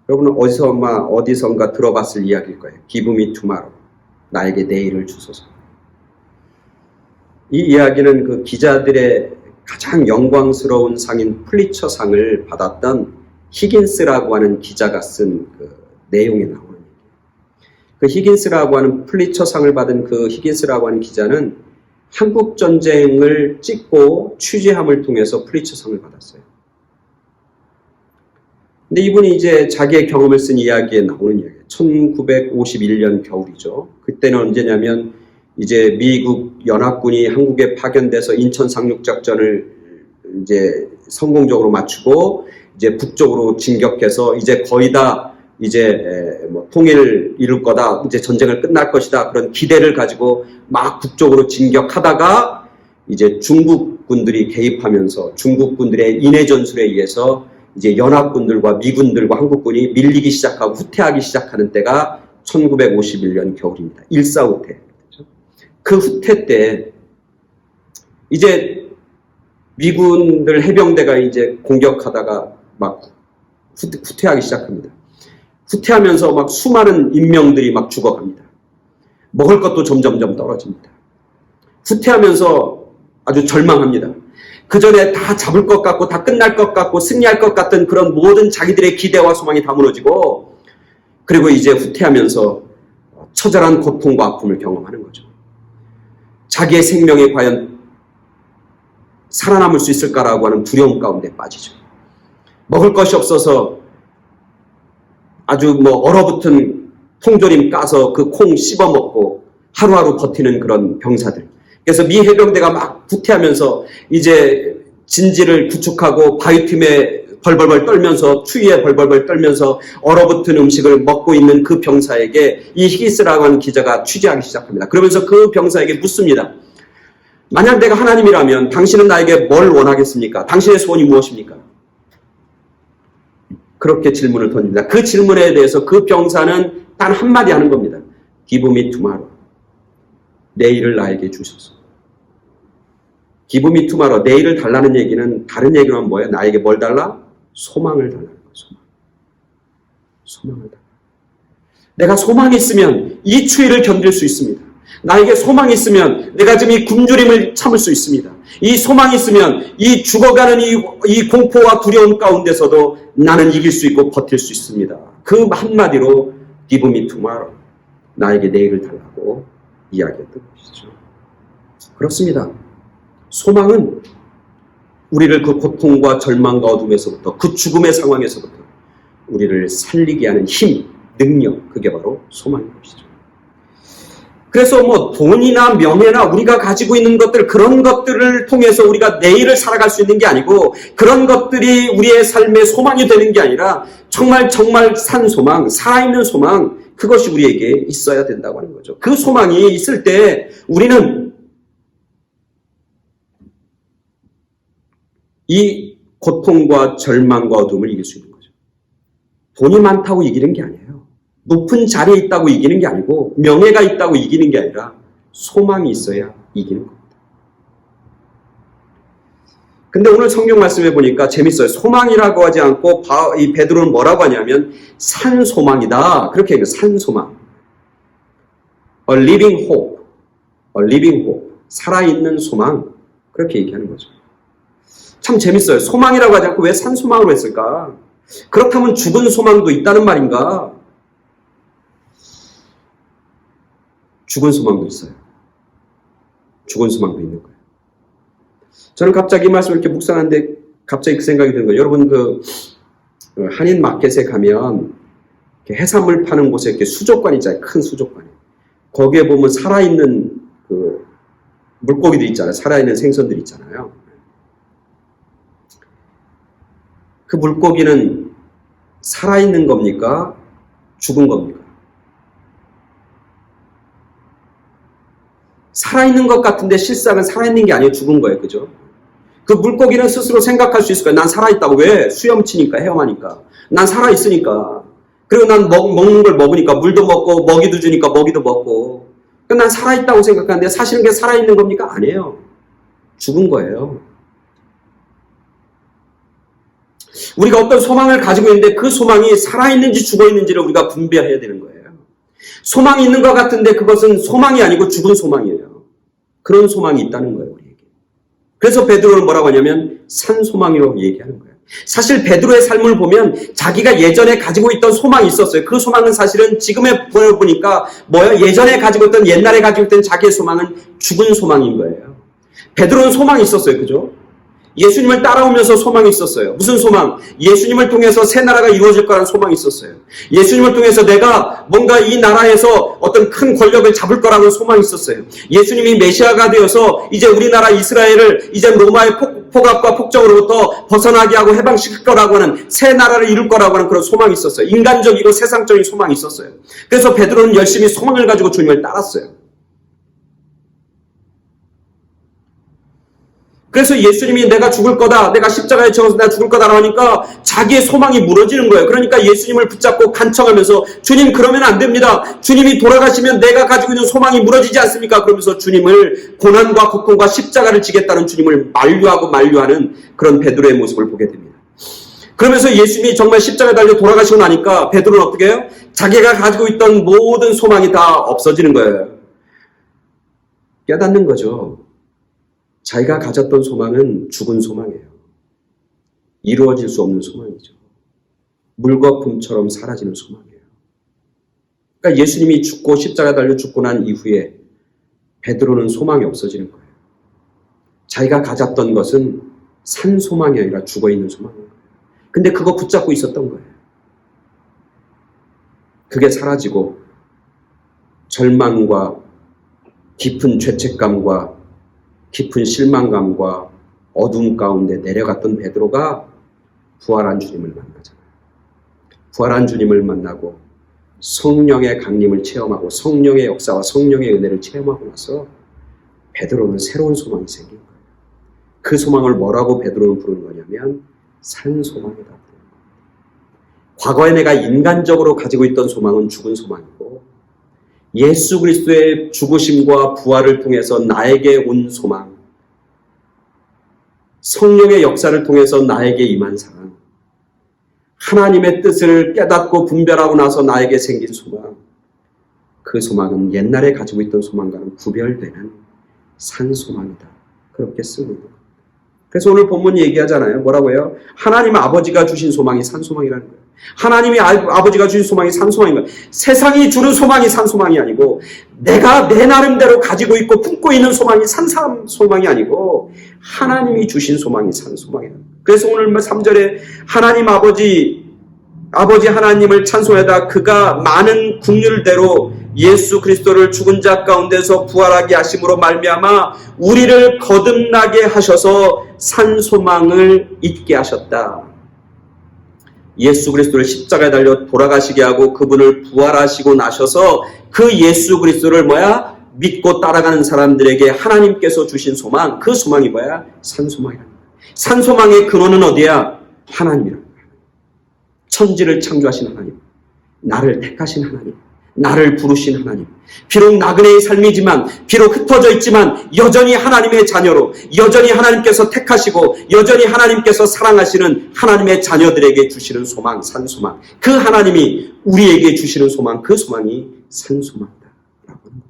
여러분은 어디선가 들어봤을 이야기일 거예요. Give me tomorrow. 나에게 내일을 주소서. 이 이야기는 그 기자들의 가장 영광스러운 상인 플리처상을 받았던 히긴스라고 하는 기자가 쓴 그 내용에 나오는 얘기예요. 그 히긴스라고 하는 플리처상을 받은 그 히긴스라고 하는 기자는 한국 전쟁을 찍고 취재함을 통해서 플리처상을 받았어요. 근데 이분이 이제 자기의 경험을 쓴 이야기에 나오는 이야기예요. 1951년 겨울이죠. 그때는 언제냐면 이제 미국 연합군이 한국에 파견돼서 인천 상륙작전을 이제 성공적으로 마치고 이제 북쪽으로 진격해서 이제 거의 다 이제 통일을 이룰 거다, 이제 전쟁을 끝날 것이다, 그런 기대를 가지고 막 북쪽으로 진격하다가 이제 중국군들이 개입하면서 중국군들의 인해 전술에 의해서 이제 연합군들과 미군들과 한국군이 밀리기 시작하고 후퇴하기 시작하는 때가 1951년 겨울입니다. 일사후퇴. 그 후퇴 때 이제 미군들 해병대가 이제 공격하다가 막 후퇴하기 시작합니다. 후퇴하면서 막 수많은 인명들이 막 죽어갑니다. 먹을 것도 점점점 떨어집니다. 후퇴하면서 아주 절망합니다. 그 전에 다 잡을 것 같고 다 끝날 것 같고 승리할 것 같은 그런 모든 자기들의 기대와 소망이 다 무너지고, 그리고 이제 후퇴하면서 처절한 고통과 아픔을 경험하는 거죠. 자기의 생명이 과연 살아남을 수 있을까라고 하는 두려움 가운데 빠지죠. 먹을 것이 없어서 아주 얼어붙은 통조림 까서 그 콩 씹어 먹고 하루하루 버티는 그런 병사들. 그래서 미 해병대가 막 후퇴하면서 이제 진지를 구축하고 바위 틈에 벌벌벌 떨면서, 추위에 벌벌벌 떨면서 얼어붙은 음식을 먹고 있는 그 병사에게 이 히기스라고 하는 기자가 취재하기 시작합니다. 그러면서 그 병사에게 묻습니다. 만약 내가 하나님이라면 당신은 나에게 뭘 원하겠습니까? 당신의 소원이 무엇입니까? 그렇게 질문을 던집니다. 그 질문에 대해서 그 병사는 단 한마디 하는 겁니다. Give me tomorrow. 내일을 나에게 주소서. Give me tomorrow. 내일을 달라는 얘기는 다른 얘기로 하면 뭐예요? 나에게 뭘 달라? 소망을 달라는 거예요. 소망을 달라. 내가 소망이 있으면 이 추위를 견딜 수 있습니다. 나에게 소망이 있으면 내가 지금 이 굶주림을 참을 수 있습니다. 이 소망이 있으면 이 죽어가는 이 공포와 두려움 가운데서도 나는 이길 수 있고 버틸 수 있습니다. 그 한마디로 Give me tomorrow. 나에게 내일을 달라고 이야기했던 것이죠. 그렇습니다. 소망은 우리를 그 고통과 절망과 어둠에서부터, 그 죽음의 상황에서부터 우리를 살리게 하는 힘, 능력, 그게 바로 소망인 것이죠. 그래서 돈이나 명예나 우리가 가지고 있는 것들, 그런 것들을 통해서 우리가 내일을 살아갈 수 있는 게 아니고, 그런 것들이 우리의 삶의 소망이 되는 게 아니라 정말 산 소망, 살아있는 소망, 그것이 우리에게 있어야 된다고 하는 거죠. 그 소망이 있을 때 우리는 이 고통과 절망과 어둠을 이길 수 있는 거죠. 돈이 많다고 이기는 게 아니에요. 높은 자리에 있다고 이기는 게 아니고, 명예가 있다고 이기는 게 아니라 소망이 있어야 이기는 겁니다. 근데 오늘 성경 말씀해 보니까 재밌어요. 소망이라고 하지 않고 이 베드로는 뭐라고 하냐면 산 소망이다. 그렇게 얘기해요. 산 소망. A living hope. A living hope. 살아있는 소망. 그렇게 얘기하는 거죠. 참 재밌어요. 소망이라고 하지 않고 왜 산 소망으로 했을까? 그렇다면 죽은 소망도 있다는 말인가? 죽은 소망도 있어요. 죽은 소망도 있는 거예요. 저는 갑자기 이 말씀을 이렇게 묵상하는데 갑자기 그 생각이 드는 거예요. 여러분 한인 마켓에 가면 해산물 파는 곳에 이렇게 수족관 있잖아요. 큰 수족관이. 거기에 보면 살아있는 그 물고기들 있잖아요. 살아있는 생선들 있잖아요. 그 물고기는 살아있는 겁니까? 죽은 겁니까? 살아있는 것 같은데 실상은 살아있는 게 아니에요. 죽은 거예요. 그죠? 그 물고기는 스스로 생각할 수 있을 거예요. 난 살아있다고. 왜? 수염치니까, 헤엄하니까. 난 살아있으니까. 그리고 난 먹는 걸 먹으니까 물도 먹고 먹이도 주니까 먹이도 먹고. 그러니까 난 살아있다고 생각하는데 사실은 그게 살아있는 겁니까? 아니에요. 죽은 거예요. 우리가 어떤 소망을 가지고 있는데 그 소망이 살아있는지 죽어있는지를 우리가 분별해야 되는 거예요. 소망이 있는 것 같은데 그것은 소망이 아니고 죽은 소망이에요. 그런 소망이 있다는 거예요. 우리에게. 그래서 베드로는 뭐라고 하냐면 산소망이라고 얘기하는 거예요. 사실 베드로의 삶을 보면 자기가 예전에 가지고 있던 소망이 있었어요. 그 소망은 사실은 지금에 보니까 뭐예요? 예전에 가지고 있던, 옛날에 가지고 있던 자기의 소망은 죽은 소망인 거예요. 베드로는 소망이 있었어요. 그죠? 예수님을 따라오면서 소망이 있었어요. 무슨 소망? 예수님을 통해서 새 나라가 이루어질 거라는 소망이 있었어요. 예수님을 통해서 내가 뭔가 이 나라에서 어떤 큰 권력을 잡을 거라는 소망이 있었어요. 예수님이 메시아가 되어서 이제 우리나라 이스라엘을 이제 로마의 폭압과 폭정으로부터 벗어나게 하고 해방시킬 거라고 하는, 새 나라를 이룰 거라고 하는 그런 소망이 있었어요. 인간적이고 세상적인 소망이 있었어요. 그래서 베드로는 열심히 소망을 가지고 주님을 따랐어요. 그래서 예수님이 내가 죽을 거다, 내가 십자가에 적어서 내가 죽을 거다라고 하니까 자기의 소망이 무너지는 거예요. 그러니까 예수님을 붙잡고 간청하면서 주님, 그러면 안 됩니다. 주님이 돌아가시면 내가 가지고 있는 소망이 무너지지 않습니까? 그러면서 주님을, 고난과 고통과 십자가를 지겠다는 주님을 만류하는 그런 베드로의 모습을 보게 됩니다. 그러면서 예수님이 정말 십자가에 달려 돌아가시고 나니까 베드로는 어떻게 해요? 자기가 가지고 있던 모든 소망이 다 없어지는 거예요. 깨닫는 거죠. 자기가 가졌던 소망은 죽은 소망이에요. 이루어질 수 없는 소망이죠. 물과 품처럼 사라지는 소망이에요. 그러니까 예수님이 죽고 십자가에 달려 죽고 난 이후에 베드로는 소망이 없어지는 거예요. 자기가 가졌던 것은 산 소망이 아니라 죽어있는 소망이에요. 근데 그거 붙잡고 있었던 거예요. 그게 사라지고 절망과 깊은 죄책감과 깊은 실망감과 어둠 가운데 내려갔던 베드로가 부활한 주님을 만나잖아요. 부활한 주님을 만나고 성령의 강림을 체험하고 성령의 역사와 성령의 은혜를 체험하고 나서 베드로는 새로운 소망이 생긴 거예요. 그 소망을 뭐라고 베드로는 부르는 거냐면 산 소망이다. 과거에 내가 인간적으로 가지고 있던 소망은 죽은 소망이고, 예수 그리스도의 죽으심과 부활을 통해서 나에게 온 소망, 성령의 역사를 통해서 나에게 임한 사랑, 하나님의 뜻을 깨닫고 분별하고 나서 나에게 생긴 소망, 그 소망은 옛날에 가지고 있던 소망과는 구별되는 산 소망이다. 그렇게 쓰고 있는 겁니다. 그래서 오늘 본문이 얘기하잖아요. 뭐라고 해요? 하나님 아버지가 주신 소망이 산 소망이라는 거예요. 하나님이 아버지가 주신 소망이 산 소망인 거예요. 세상이 주는 소망이 산 소망이 아니고, 내가 내 나름대로 가지고 있고 품고 있는 소망이 산 소망이 아니고, 하나님이 주신 소망이 산 소망이에요. 그래서 오늘 3절에 하나님 아버지 하나님을 찬송하다 그가 많은 긍휼대로 예수 그리스도를 죽은 자 가운데서 부활하게 하심으로 말미암아 우리를 거듭나게 하셔서 산 소망을 잊게 하셨다. 예수 그리스도를 십자가에 달려 돌아가시게 하고 그분을 부활하시고 나셔서 그 예수 그리스도를 믿고 따라가는 사람들에게 하나님께서 주신 소망, 그 소망이 산 소망이라는 거야. 산 소망의 근원은 어디야? 하나님이라는 거야. 천지를 창조하신 하나님, 나를 택하신 하나님, 나를 부르신 하나님, 비록 나그네의 삶이지만, 비록 흩어져 있지만 여전히 하나님의 자녀로, 여전히 하나님께서 택하시고 여전히 하나님께서 사랑하시는 하나님의 자녀들에게 주시는 소망, 산 소망, 그 하나님이 우리에게 주시는 소망, 그 소망이 산 소망이다 라고 합니다.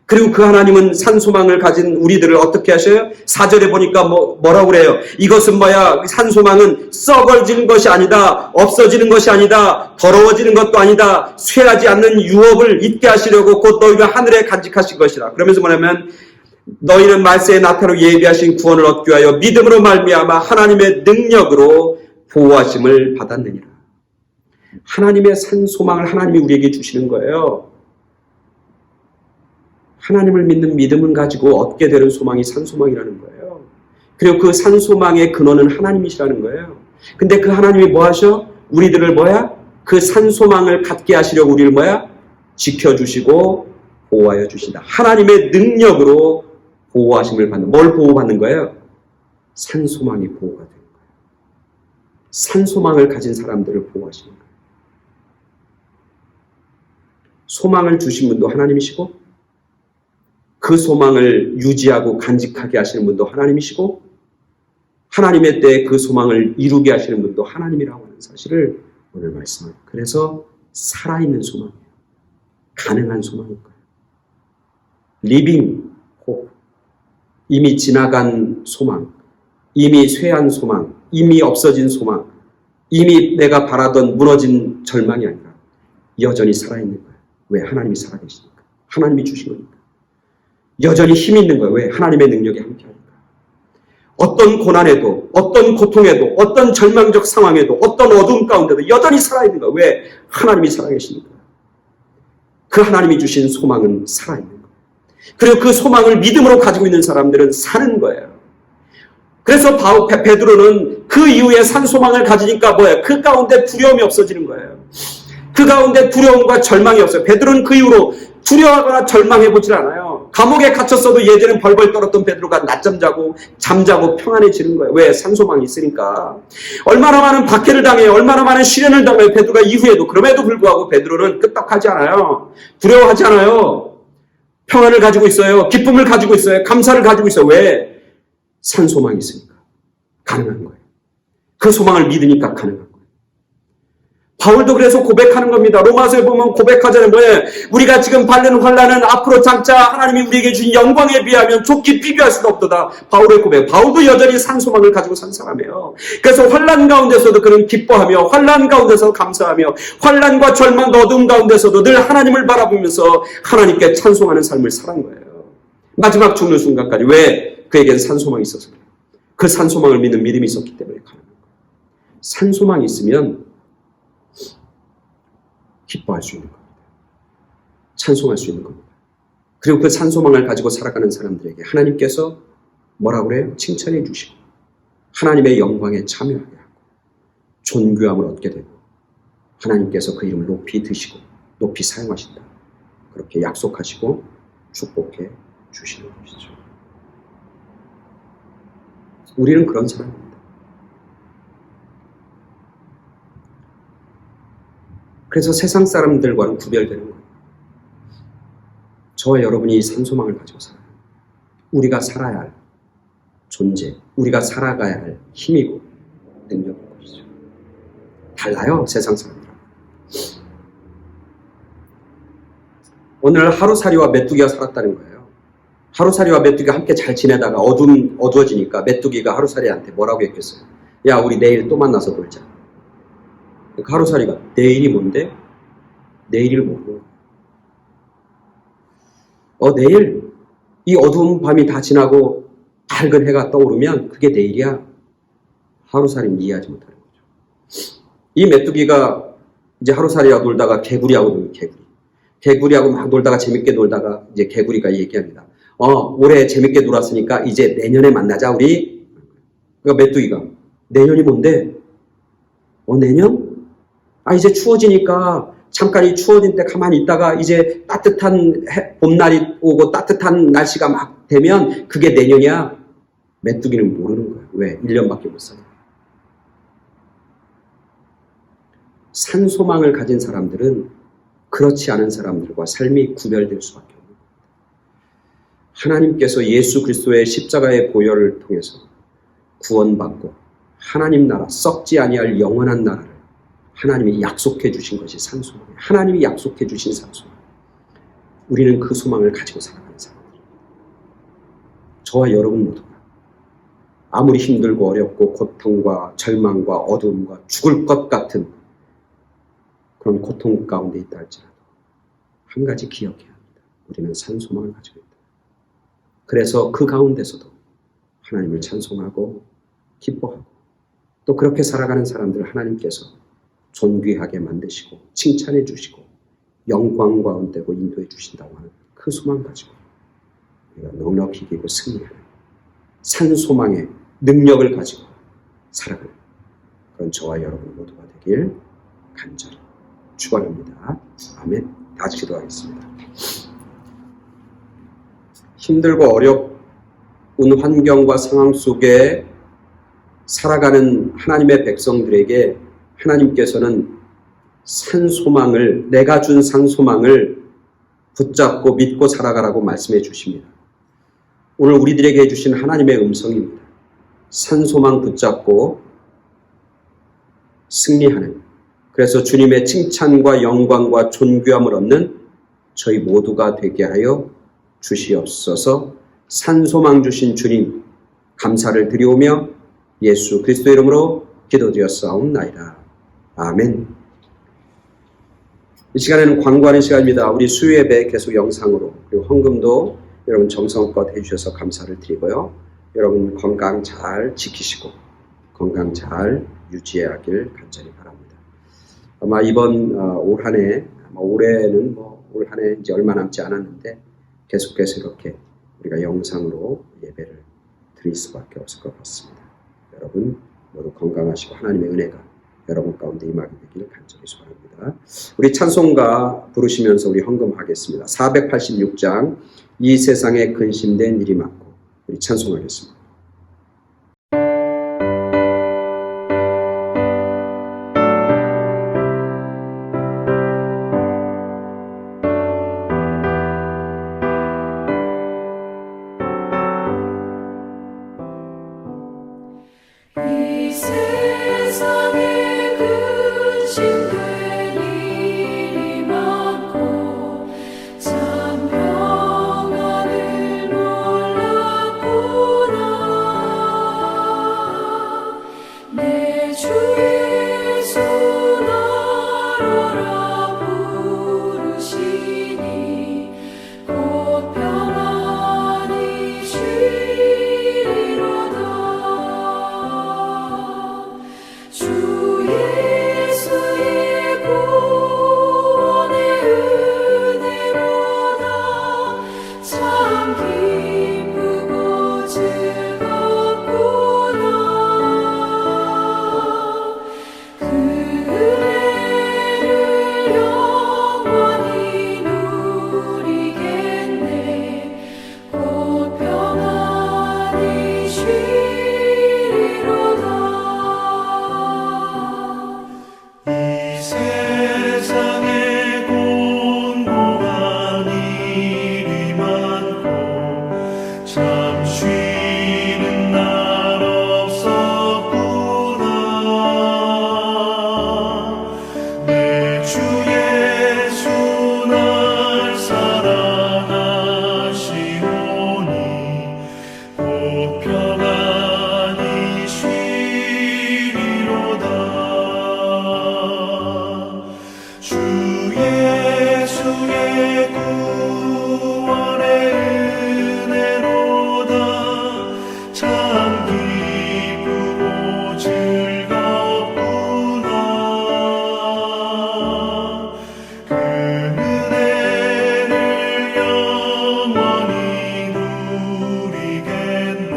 그리고 그 하나님은 산 소망을 가진 우리들을 어떻게 하셔요? 4절에 보니까 뭐라고 그래요? 이것은 산 소망은 썩어지는 것이 아니다, 없어지는 것이 아니다, 더러워지는 것도 아니다, 쇠하지 않는 유업을 잊게 하시려고 곧 너희가 하늘에 간직하신 것이라. 그러면서 뭐냐면 너희는 말세에 나타나고 예비하신 구원을 얻기 위하여 믿음으로 말미암아 하나님의 능력으로 보호하심을 받았느니라. 하나님의 산 소망을 하나님이 우리에게 주시는 거예요. 하나님을 믿는 믿음을 가지고 얻게 되는 소망이 산 소망이라는 거예요. 그리고 그 산 소망의 근원은 하나님이시라는 거예요. 근데 그 하나님이 뭐 하셔? 우리들을 뭐야? 그 산 소망을 갖게 하시려고 우리를 뭐야? 지켜주시고 보호하여 주신다. 하나님의 능력으로 보호하심을 받는, 뭘 보호받는 거예요? 산 소망이 보호가 되는 거예요. 산 소망을 가진 사람들을 보호하시는 거예요. 소망을 주신 분도 하나님이시고 그 소망을 유지하고 간직하게 하시는 분도 하나님이시고 하나님의 때에 그 소망을 이루게 하시는 분도 하나님이라고 하는 사실을 오늘 말씀합니다. 그래서 살아있는 소망이에요. 가능한 소망인 거예요. 리빙 호프. 이미 지나간 소망, 이미 쇠한 소망, 이미 없어진 소망, 이미 내가 바라던 무너진 절망이 아니라 여전히 살아있는 거예요. 왜? 하나님이 살아계시니까. 하나님이 주신 거니까. 여전히 힘이 있는 거예요. 왜? 하나님의 능력이 함께하니까. 어떤 고난에도, 어떤 고통에도, 어떤 절망적 상황에도, 어떤 어두움 가운데도 여전히 살아있는 거예요. 왜? 하나님이 살아계시니까. 그 하나님이 주신 소망은 살아있는 거예요. 그리고 그 소망을 믿음으로 가지고 있는 사람들은 사는 거예요. 그래서 베드로는 그 이후에 산 소망을 가지니까 뭐예요? 그 가운데 두려움이 없어지는 거예요. 그 가운데 두려움과 절망이 없어요. 베드로는 그 이후로 두려워하거나 절망해보질 않아요. 감옥에 갇혔어도 예전엔 벌벌 떨었던 베드로가 낮잠 자고 잠자고 평안해지는 거예요. 왜? 산소망이 있으니까. 얼마나 많은 박해를 당해요. 얼마나 많은 시련을 당해요. 베드로가 이후에도. 그럼에도 불구하고 베드로는 끄떡하지 않아요. 두려워하지 않아요. 평안을 가지고 있어요. 기쁨을 가지고 있어요. 감사를 가지고 있어요. 왜? 산소망이 있으니까. 가능한 거예요. 그 소망을 믿으니까 가능한 거예요. 바울도 그래서 고백하는 겁니다. 로마서에 보면 고백하잖아요. 뭐예요? 우리가 지금 받는 환난은 앞으로 장차 하나님이 우리에게 주신 영광에 비하면 좋게 비교할 수도 없도다. 바울의 고백. 바울도 여전히 산 소망을 가지고 산 사람이에요. 그래서 환난 가운데서도 그는 기뻐하며 환난 가운데서 감사하며 환난과 절망과 어두움 가운데서도 늘 하나님을 바라보면서 하나님께 찬송하는 삶을 살은 거예요. 마지막 죽는 순간까지. 왜? 그에겐 산 소망이 있어서 그래요. 그 산 소망을 믿는 믿음이 있었기 때문에 가는 거예요. 산 소망이 있으면 기뻐할 수 있는 겁니다. 찬송할 수 있는 겁니다. 그리고 그 산소망을 가지고 살아가는 사람들에게 하나님께서 뭐라고 그래요? 칭찬해 주시고 하나님의 영광에 참여하게 하고 존귀함을 얻게 되고 하나님께서 그 이름을 높이 드시고 높이 사용하신다. 그렇게 약속하시고 축복해 주시는 것이죠. 우리는 그런 사람입니다. 그래서 세상 사람들과는 구별되는 거예요. 저와 여러분이 산소망을 가지고 살아요. 우리가 살아야 할 존재, 우리가 살아가야 할 힘이고 능력인 것이죠. 달라요, 세상 사람들하고. 오늘 하루살이와 메뚜기가 살았다는 거예요. 하루살이와 메뚜기가 함께 잘 지내다가 어두워지니까 메뚜기가 하루살이한테 뭐라고 했겠어요? 야, 우리 내일 또 만나서 놀자. 하루살이가 내일이 뭔데? 내일을 모르고 내일 이 어두운 밤이 다 지나고 밝은 해가 떠오르면 그게 내일이야. 하루살이는 이해하지 못하는 거죠. 이 메뚜기가 이제 하루살이와 놀다가 개구리하고 놀면 개구리하고 막 놀다가 재밌게 놀다가 이제 개구리가 얘기합니다. 올해 재밌게 놀았으니까 이제 내년에 만나자 우리. 그러니까 메뚜기가 내년이 뭔데? 내년? 이제 추워지니까 잠깐 이 추워진 때 가만히 있다가 이제 따뜻한 봄날이 오고 따뜻한 날씨가 막 되면 그게 내년이야. 메뚜기는 모르는 거야. 왜? 1년밖에 못 살아. 산소망을 가진 사람들은 그렇지 않은 사람들과 삶이 구별될 수밖에 없는 거예요. 하나님께서 예수 그리스도의 십자가의 보혈을 통해서 구원받고 하나님 나라, 썩지 아니할 영원한 나라를 하나님이 약속해 주신 것이 산소망이에요. 하나님이 약속해 주신 산소망. 우리는 그 소망을 가지고 살아가는 사람들입니다. 저와 여러분 모두가 아무리 힘들고 어렵고 고통과 절망과 어두움과 죽을 것 같은 그런 고통 가운데 있다 할지라도 한 가지 기억해야 합니다. 우리는 산소망을 가지고 있다. 그래서 그 가운데서도 하나님을 찬송하고 기뻐하고 또 그렇게 살아가는 사람들을 하나님께서 존귀하게 만드시고 칭찬해 주시고 영광 가운데고 인도해 주신다고 하는 그 소망 가지고 우리가 넉넉히 이기고 승리하는 산소망의 능력을 가지고 살아가는 그런 저와 여러분 모두가 되길 간절히 축원합니다. 아멘. 다 같이 기도하겠습니다. 힘들고 어려운 환경과 상황 속에 살아가는 하나님의 백성들에게 하나님께서는 산소망을, 내가 준 산소망을 붙잡고 믿고 살아가라고 말씀해 주십니다. 오늘 우리들에게 해주신 하나님의 음성입니다. 산소망 붙잡고 승리하는, 그래서 주님의 칭찬과 영광과 존귀함을 얻는 저희 모두가 되게 하여 주시옵소서. 산소망 주신 주님 감사를 드리오며 예수 그리스도 이름으로 기도드렸사옵나이다. 아멘. 이 시간에는 광고하는 시간입니다. 우리 수요 예배 계속 영상으로, 그리고 헌금도 여러분 정성껏 해주셔서 감사를 드리고요. 여러분 건강 잘 지키시고 건강 잘 유지하길 간절히 바랍니다. 아마 이번 올 한 해, 올해는 올 한 해 이제 얼마 남지 않았는데 계속해서 이렇게 우리가 영상으로 예배를 드릴 수밖에 없을 것 같습니다. 여러분 모두 건강하시고 하나님의 은혜가 여러분 가운데 임하게 되기를 간절히 소원합니다. 우리 찬송가 부르시면서 우리 헌금하겠습니다. 486장 이 세상에 근심된 일이 많고 우리 찬송하겠습니다. 이 세상에 근심된 일이 많고 참 평안을 몰랐구나. 내 주 예수 나로라 부르시니 곧 평안히 쉬리로다. 주 예수의 구원의 은혜로다. 참 기쁘고 즐겁구나. 그 은혜를 영원히 누리겠네. 곧 평안히 쉬리로다. 이 세상에 곤고한 일이 많고 참 쉬는 날 없었구나. 내 주 예수 날 사랑하시오니 곧 평안히 쉬리로다. 주 예수의 구원의 은혜로다. 참 기쁘고 즐겁구나. 그 은혜를 영원히 누리겠네.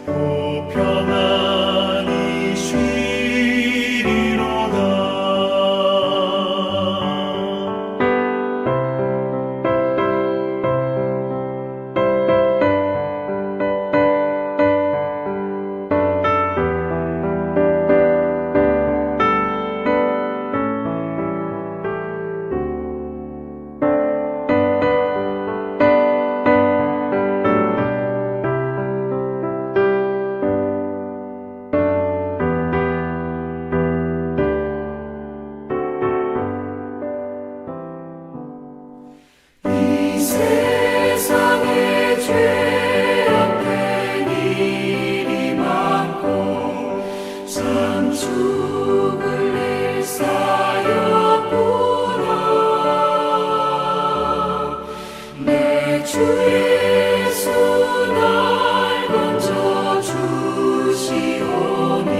곧 평안히 쉬리로다. 이 세상에 죄악된 일이 많고 참 죽을 일 쌓였구나. 내 주 예수 날 건져 주시오니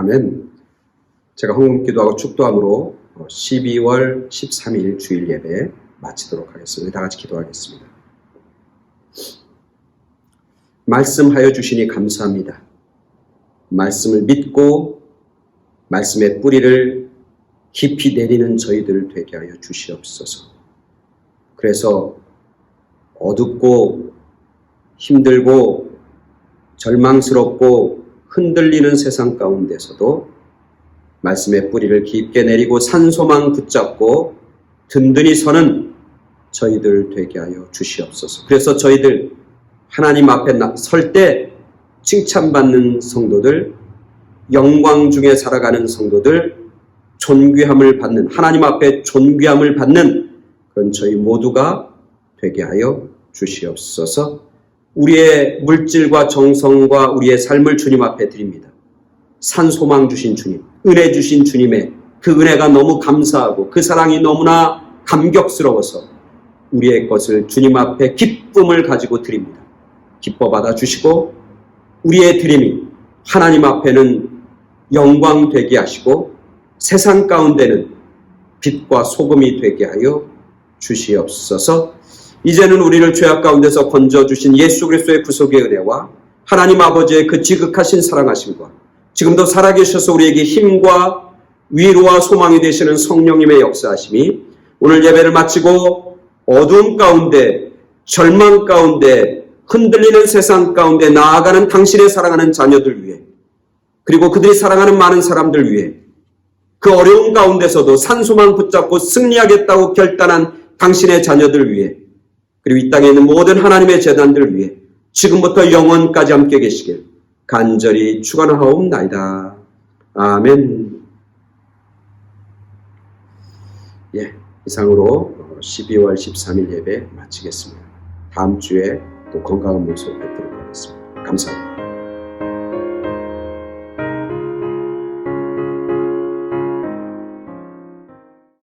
아멘. 제가 헌금기도하고 축도함으로 12월 13일 주일 예배 마치도록 하겠습니다. 다 같이 기도하겠습니다. 말씀하여 주시니 감사합니다. 말씀을 믿고 말씀의 뿌리를 깊이 내리는 저희들 되게 하여 주시옵소서. 그래서 어둡고 힘들고 절망스럽고 흔들리는 세상 가운데서도 말씀의 뿌리를 깊게 내리고 산소망 붙잡고 든든히 서는 저희들 되게 하여 주시옵소서. 그래서 저희들 하나님 앞에 설 때 칭찬받는 성도들, 영광 중에 살아가는 성도들, 존귀함을 받는, 하나님 앞에 존귀함을 받는 그런 저희 모두가 되게 하여 주시옵소서. 우리의 물질과 정성과 우리의 삶을 주님 앞에 드립니다. 산소망 주신 주님, 은혜 주신 주님의 그 은혜가 너무 감사하고 그 사랑이 너무나 감격스러워서 우리의 것을 주님 앞에 기쁨을 가지고 드립니다. 기뻐 받아 주시고 우리의 드림이 하나님 앞에는 영광 되게 하시고 세상 가운데는 빛과 소금이 되게 하여 주시옵소서. 이제는 우리를 죄악 가운데서 건져주신 예수 그리스도의 구속의 은혜와 하나님 아버지의 그 지극하신 사랑하심과 지금도 살아계셔서 우리에게 힘과 위로와 소망이 되시는 성령님의 역사하심이 오늘 예배를 마치고 어두움 가운데 절망 가운데 흔들리는 세상 가운데 나아가는 당신의 사랑하는 자녀들 위해 그리고 그들이 사랑하는 많은 사람들 위해 그 어려운 가운데서도 산소망 붙잡고 승리하겠다고 결단한 당신의 자녀들 위해 그리고 이 땅에 있는 모든 하나님의 재단들 위해 지금부터 영원까지 함께 계시길 간절히 축원하옵나이다. 아멘. 이상으로 12월 13일 예배 마치겠습니다. 다음 주에 또 건강한 모습 뵙도록 하겠습니다. 감사합니다.